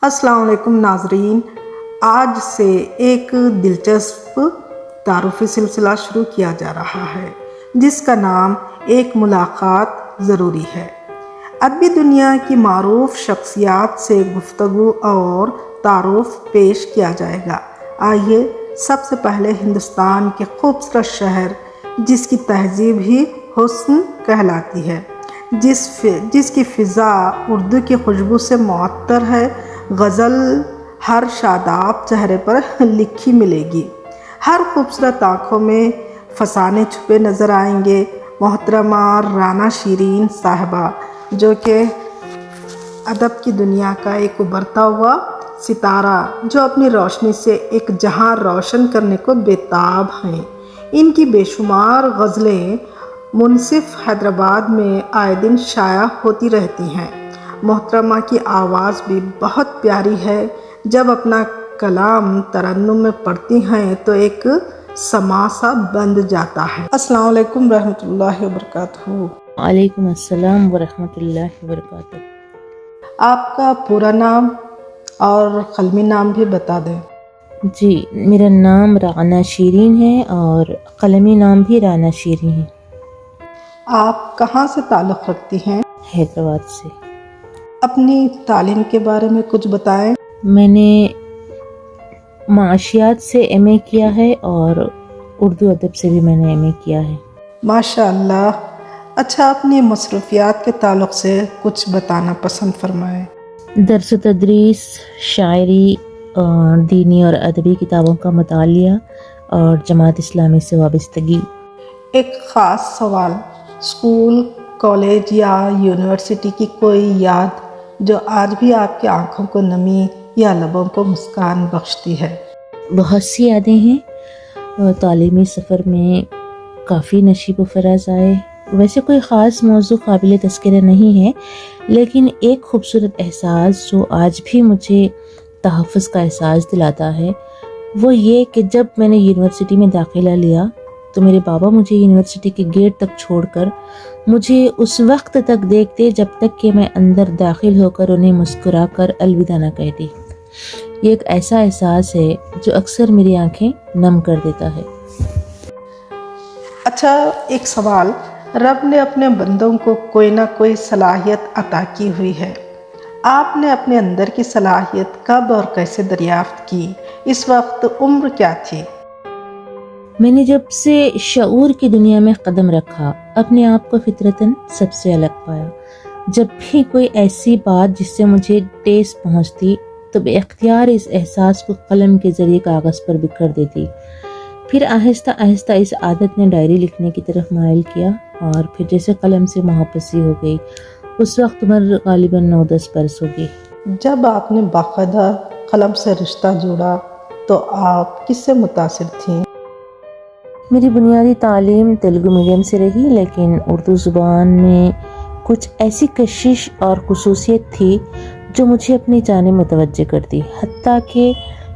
السلام علیکم ناظرین، آج سے ایک دلچسپ تعارفی سلسلہ شروع کیا جا رہا ہے جس کا نام ایک ملاقات ضروری ہے۔ ادبی دنیا کی معروف شخصیات سے گفتگو اور تعارف پیش کیا جائے گا۔ آئیے سب سے پہلے ہندوستان کے خوبصورت شہر جس کی تہذیب ہی حسن کہلاتی ہے، جس کی فضا اردو کی خوشبو سے معطر ہے، غزل ہر شاداب چہرے پر لکھی ملے گی، ہر خوبصورت آنکھوں میں فسانے چھپے نظر آئیں گے۔ محترمہ رانا شیرین صاحبہ، جو کہ ادب کی دنیا کا ایک ابھرتا ہوا ستارہ، جو اپنی روشنی سے ایک جہاں روشن کرنے کو بےتاب ہیں۔ ان کی بے شمار غزلیں منصف حیدرآباد میں آئے دن شائع ہوتی رہتی ہیں۔ محترمہ کی آواز بھی بہت پیاری ہے، جب اپنا کلام ترنم میں پڑھتی ہیں تو ایک سما سا بند جاتا ہے۔ السلام علیکم ورحمۃ اللہ وبرکاتہ۔ وعلیکم السلام ورحمۃ اللہ وبرکاتہ۔ آپ کا پورا نام اور قلمی نام بھی بتا دیں۔ جی، میرا نام رانا شیرین ہے اور قلمی نام بھی رانا شیرین ہے۔ آپ کہاں سے تعلق رکھتی ہیں؟ حیدرآباد سے۔ اپنی تعلیم کے بارے میں کچھ بتائیں۔ میں نے معاشیات سے ایم اے کیا ہے اور اردو ادب سے بھی میں نے ایم اے کیا ہے۔ ماشاء اللہ۔ اچھا، اپنی مصروفیات کے تعلق سے کچھ بتانا پسند فرمائیں۔ درس و تدریس، شاعری، دینی اور ادبی کتابوں کا مطالعہ اور جماعت اسلامی سے وابستگی۔ ایک خاص سوال، اسکول، کالج یا یونیورسٹی کی کوئی یاد جو آج بھی آپ کی آنکھوں کو نمی یا لبوں کو مسکان بخشتی ہے؟ بہت سی یادیں ہیں۔ تعلیمی سفر میں کافی نشیب و فراز آئے۔ ویسے کوئی خاص موضوع قابل تذکرہ نہیں ہے، لیکن ایک خوبصورت احساس جو آج بھی مجھے تحفظ کا احساس دلاتا ہے وہ یہ کہ جب میں نے یونیورسٹی میں داخلہ لیا تو میرے بابا مجھے یونیورسٹی کے گیٹ تک چھوڑ کر مجھے اس وقت تک دیکھتے جب تک کہ میں اندر داخل ہو کر انہیں مسکرا کر الوداع نہ کہتی۔ یہ ایک ایسا احساس ہے جو اکثر میری آنکھیں نم کر دیتا ہے۔ اچھا، ایک سوال، رب نے اپنے بندوں کو کوئی نہ کوئی صلاحیت عطا کی ہوئی ہے۔ آپ نے اپنے اندر کی صلاحیت کب اور کیسے دریافت کی؟ اس وقت عمر کیا تھی؟ میں نے جب سے شعور کی دنیا میں قدم رکھا، اپنے آپ کو فطرتاً سب سے الگ پایا۔ جب بھی کوئی ایسی بات جس سے مجھے ٹھیس پہنچتی تو بے اختیار اس احساس کو قلم کے ذریعے کاغذ پر بکھر دیتی۔ پھر آہستہ آہستہ اس عادت نے ڈائری لکھنے کی طرف مائل کیا اور پھر جیسے قلم سے محبت سی ہو گئی۔ اس وقت عمر غالباً 9-10 برس ہوگی۔ جب آپ نے باقاعدہ قلم سے رشتہ جوڑا تو آپ کس سے متاثر تھیں؟ میری بنیادی تعلیم تیلگو میڈیم سے رہی، لیکن اردو زبان میں کچھ ایسی کشش اور خصوصیت تھی جو مجھے اپنی جانب متوجہ کرتی۔ حتیٰ کہ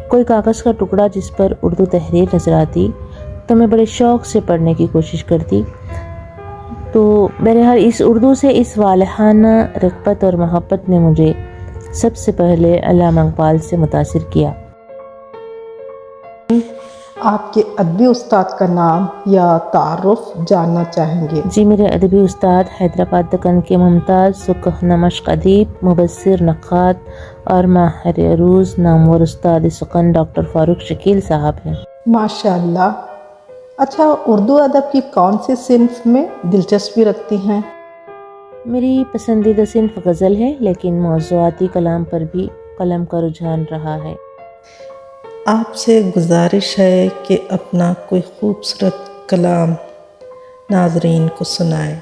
کوئی کاغذ کا ٹکڑا جس پر اردو تحریر نظر آتی تو میں بڑے شوق سے پڑھنے کی کوشش کرتی۔ تو بہرحال اس اردو سے اس والہانہ رغبت اور محبت نے مجھے سب سے پہلے علامہ اقبال سے متاثر کیا۔ آپ کے ادبی استاد کا نام یا تعارف جاننا چاہیں گے؟ جی، میرے ادبی استاد حیدرآباد دکن کے ممتاز سکہ مشق ادیب، مبصر، نقاد اور ماہر عروض نامور استاد سخن ڈاکٹر فاروق شکیل صاحب ہیں۔ ماشاء اللہ۔ اچھا، اردو ادب کی کون سی صنف میں دلچسپی رکھتی ہیں؟ میری پسندیدہ صنف غزل ہے، لیکن موضوعاتی کلام پر بھی قلم کا رجحان رہا ہے۔ آپ سے گزارش ہے کہ اپنا کوئی خوبصورت کلام ناظرین کو سنائیں۔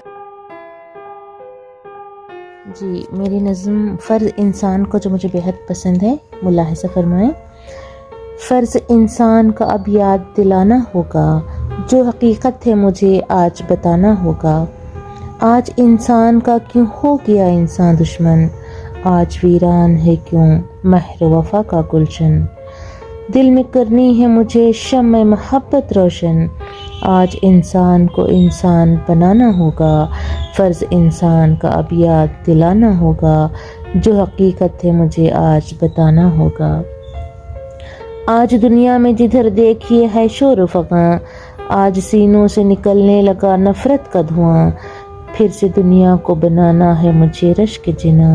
جی، میری نظم فرض انسان کو جو مجھے بہت پسند ہے، ملاحظہ فرمائیں۔ فرض انسان کا اب یاد دلانا ہوگا، جو حقیقت ہے مجھے آج بتانا ہوگا۔ آج انسان کا کیوں ہو گیا انسان دشمن، آج ویران ہے کیوں مہر وفا کا گلشن۔ دل میں کرنی ہے مجھے شمع محبت روشن، آج انسان کو انسان بنانا ہوگا۔ فرض انسان کا اب یاد دلانا ہوگا، جو حقیقت ہے مجھے آج بتانا ہوگا۔ آج دنیا میں جدھر دیکھیے ہے شور و فغاں، آج سینوں سے نکلنے لگا نفرت کا دھواں، پھر سے دنیا کو بنانا ہے مجھے رشک جنا،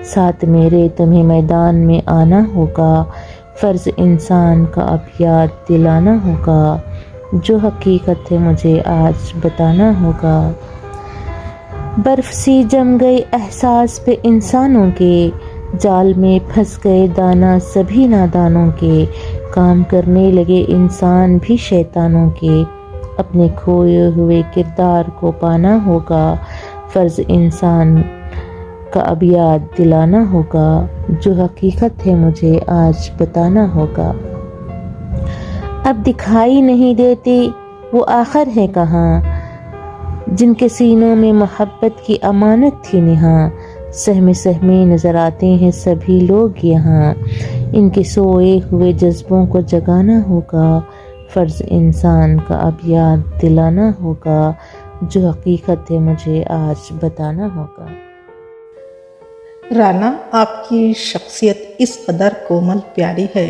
ساتھ میرے تمہیں میدان میں آنا ہوگا، فرض انسان کا اب یاد دلانا ہوگا، جو حقیقت ہے مجھے آج بتانا ہوگا۔ برف سی جم گئی احساس پہ انسانوں کے، جال میں پھنس گئے دانا سبھی نادانوں کے، کام کرنے لگے انسان بھی شیطانوں کے، اپنے کھوئے ہوئے کردار کو پانا ہوگا، فرض انسان کا اب یاد دلانا ہوگا، جو حقیقت ہے مجھے آج بتانا ہوگا۔ اب دکھائی نہیں دیتی وہ آخر ہے کہاں، جن کے سینوں میں محبت کی امانت تھی نہاں، سہمے سہمے نظر آتے ہیں سبھی لوگ یہاں، ان کے سوئے ہوئے جذبوں کو جگانا ہوگا، فرض انسان کا اب یاد دلانا ہوگا، جو حقیقت ہے مجھے آج بتانا ہوگا۔ رانا، آپ کی شخصیت اس قدر کومل پیاری ہے،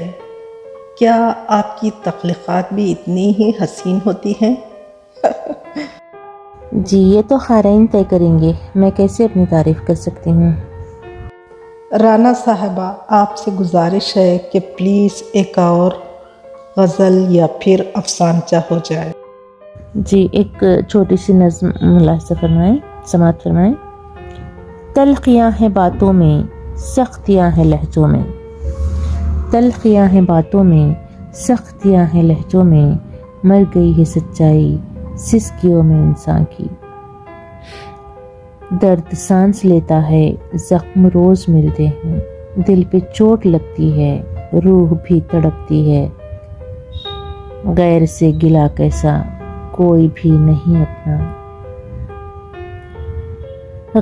کیا آپ کی تخلیقات بھی اتنی ہی حسین ہوتی ہیں؟ جی یہ تو قارئین طے کریں گے، میں کیسے اپنی تعریف کر سکتی ہوں۔ رانا صاحبہ، آپ سے گزارش ہے کہ پلیز ایک اور غزل یا پھر افسانچہ ہو جائے۔ جی ایک چھوٹی سی نظم ملاحظہ فرمائیں، سماعت فرمائیں۔ تلخیاں ہیں باتوں میں، سختیاں ہیں لہجوں میں، تلخیاں ہیں باتوں میں، سختیاں ہیں لہجوں میں، مر گئی ہے سچائی سسکیوں میں انسان کی، درد سانس لیتا ہے زخم روز ملتے ہیں، دل پہ چوٹ لگتی ہے روح بھی تڑپتی ہے، غیر سے گلا کیسا کوئی بھی نہیں اپنا،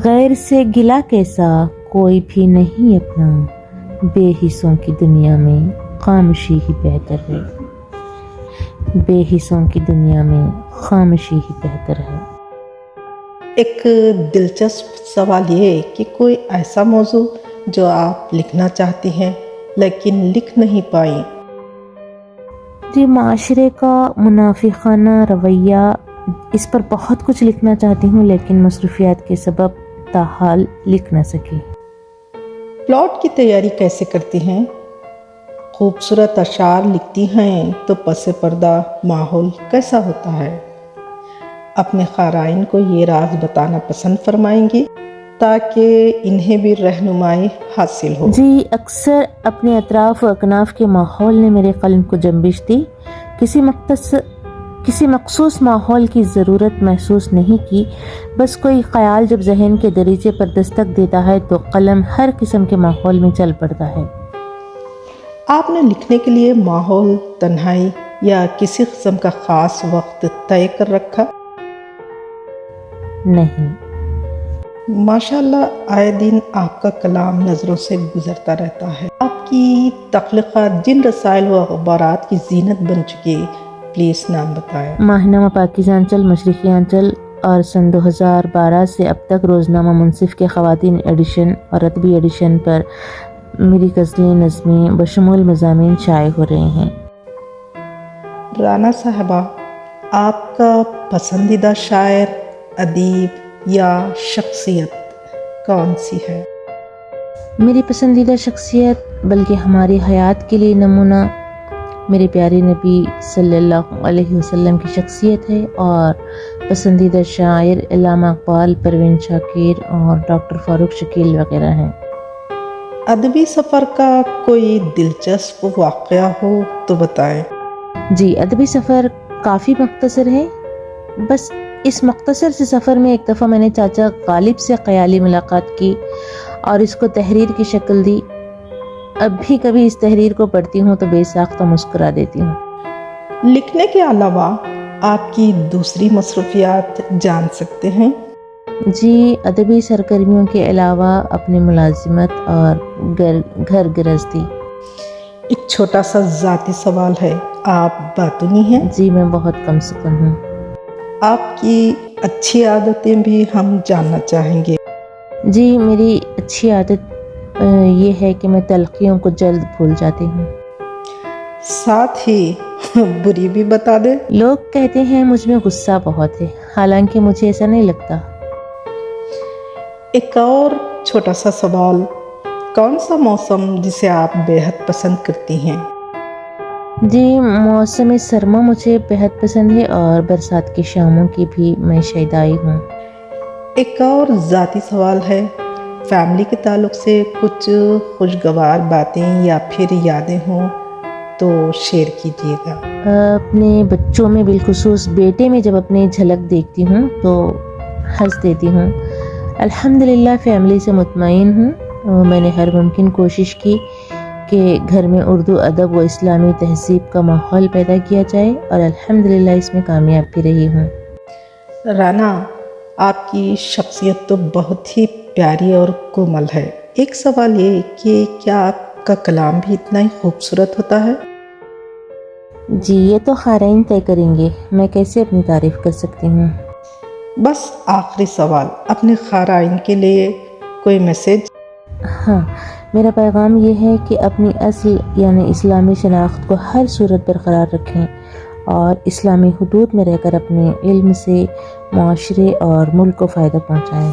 غیر سے گلا کیسا کوئی بھی نہیں اپنا، بے حصوں کی دنیا میں خاموشی ہی بہتر ہے، بے حصوں کی دنیا میں خاموشی ہی بہتر ہے۔ ایک دلچسپ سوال یہ کہ کوئی ایسا موضوع جو آپ لکھنا چاہتی ہیں لیکن لکھ نہیں پائیں۔ جی معاشرے کا منافقانہ رویہ، اس پر بہت کچھ لکھنا چاہتی ہوں لیکن مصروفیات کے سبب تاحال لکھ نہ سکی۔ پلاٹ کی تیاری کیسے کرتی ہیں؟ خوبصورت اشعار لکھتی ہیں تو پس پردہ ماحول کیسا ہوتا ہے؟ اپنے قارئین کو یہ راز بتانا پسند فرمائیں گی تاکہ انہیں بھی رہنمائی حاصل ہو۔ جی اکثر اپنے اطراف و اکناف کے ماحول نے میرے قلم کو جنبش دی، کسی مخصوص ماحول کی ضرورت محسوس نہیں کی، بس کوئی خیال جب ذہن کے دریچے پر دستک دیتا ہے تو قلم ہر قسم کے ماحول میں چل پڑتا ہے۔ آپ نے لکھنے کے لیے ماحول، تنہائی یا کسی قسم کا خاص وقت طے کر رکھا؟ نہیں۔ ماشاءاللہ آئے دن آپ کا کلام نظروں سے گزرتا رہتا ہے۔ آپ کی تخلیقات جن رسائل و اخبارات کی زینت بن چکی، پلیز نام بتائیں۔ ماہنامہ پاکیزہ انچل، مشرقی انچل، اور سن 2012 سے اب تک روزنامہ منصف کے خواتین ایڈیشن اور ادبی ایڈیشن پر میری غزلیں، نظمیں بشمول مضامین شائع ہو رہے ہیں۔ رانا صاحبہ، آپ کا پسندیدہ شاعر، ادیب یا شخصیت کون سی ہے؟ میری پسندیدہ شخصیت بلکہ ہماری حیات کے لیے نمونہ میرے پیارے نبی صلی اللہ علیہ وسلم کی شخصیت ہے، اور پسندیدہ شاعر علامہ اقبال، پروین شاکر اور ڈاکٹر فاروق شکیل وغیرہ ہیں۔ ادبی سفر کا کوئی دلچسپ واقعہ ہو تو بتائیں۔ جی ادبی سفر کافی مختصر ہے، بس اس مختصر سے سفر میں ایک دفعہ میں نے چاچا غالب سے خیالی ملاقات کی اور اس کو تحریر کی شکل دی۔ اب بھی کبھی اس تحریر کو پڑھتی ہوں تو بے ساختہ مسکرا دیتی ہوں۔ لکھنے کے علاوہ آپ کی دوسری مصروفیات جان سکتے ہیں؟ جی ادبی سرگرمیوں کے علاوہ اپنی ملازمت اور گھر گرہستی۔ ایک چھوٹا سا ذاتی سوال ہے، آپ باتونی ہیں؟ جی میں بہت کم سکون ہوں۔ آپ کی اچھی عادتیں بھی ہم جاننا چاہیں گے۔ جی میری اچھی عادت یہ ہے کہ میں تلخیوں کو جلد بھول جاتی ہوں۔ ساتھ ہی بری بھی بتا دے۔ لوگ کہتے ہیں مجھ میں غصہ بہت ہے، حالانکہ مجھے ایسا نہیں لگتا۔ ایک اور چھوٹا سا سوال، کون سا موسم جسے آپ بے حد پسند کرتی ہیں؟ جی، موسم سرما مجھے بہت پسند ہے اور برسات کی شاموں کی بھی میں شیدائی ہوں۔ ایک اور ذاتی سوال ہے، فیملی کے تعلق سے کچھ خوشگوار باتیں یا پھر یادیں ہوں تو شیئر کیجیے گا۔ اپنے بچوں میں بالخصوص بیٹے میں جب اپنی جھلک دیکھتی ہوں تو ہنس دیتی ہوں۔ الحمدللہ فیملی سے مطمئن ہوں۔ میں نے ہر ممکن کوشش کی کہ گھر میں اردو ادب و اسلامی تہذیب کا ماحول پیدا کیا جائے اور الحمدللہ اس میں کامیاب بھی رہی ہوں۔ رانا، آپ کی شخصیت تو بہت ہی پیاری اور کومل ہے۔ ایک سوال یہ کہ کیا آپ کا کلام بھی اتنا ہی خوبصورت ہوتا ہے؟ جی، یہ تو قارئین طے کریں گے، میں کیسے اپنی تعریف کر سکتی ہوں۔ بس آخری سوال، اپنے قارئین کے لیے کوئی میسج؟ ہاں، میرا پیغام یہ ہے کہ اپنی اصل یعنی اسلامی شناخت کو ہر صورت برقرار رکھیں اور اسلامی حدود میں رہ کر اپنے علم سے معاشرے اور ملک کو فائدہ پہنچائیں۔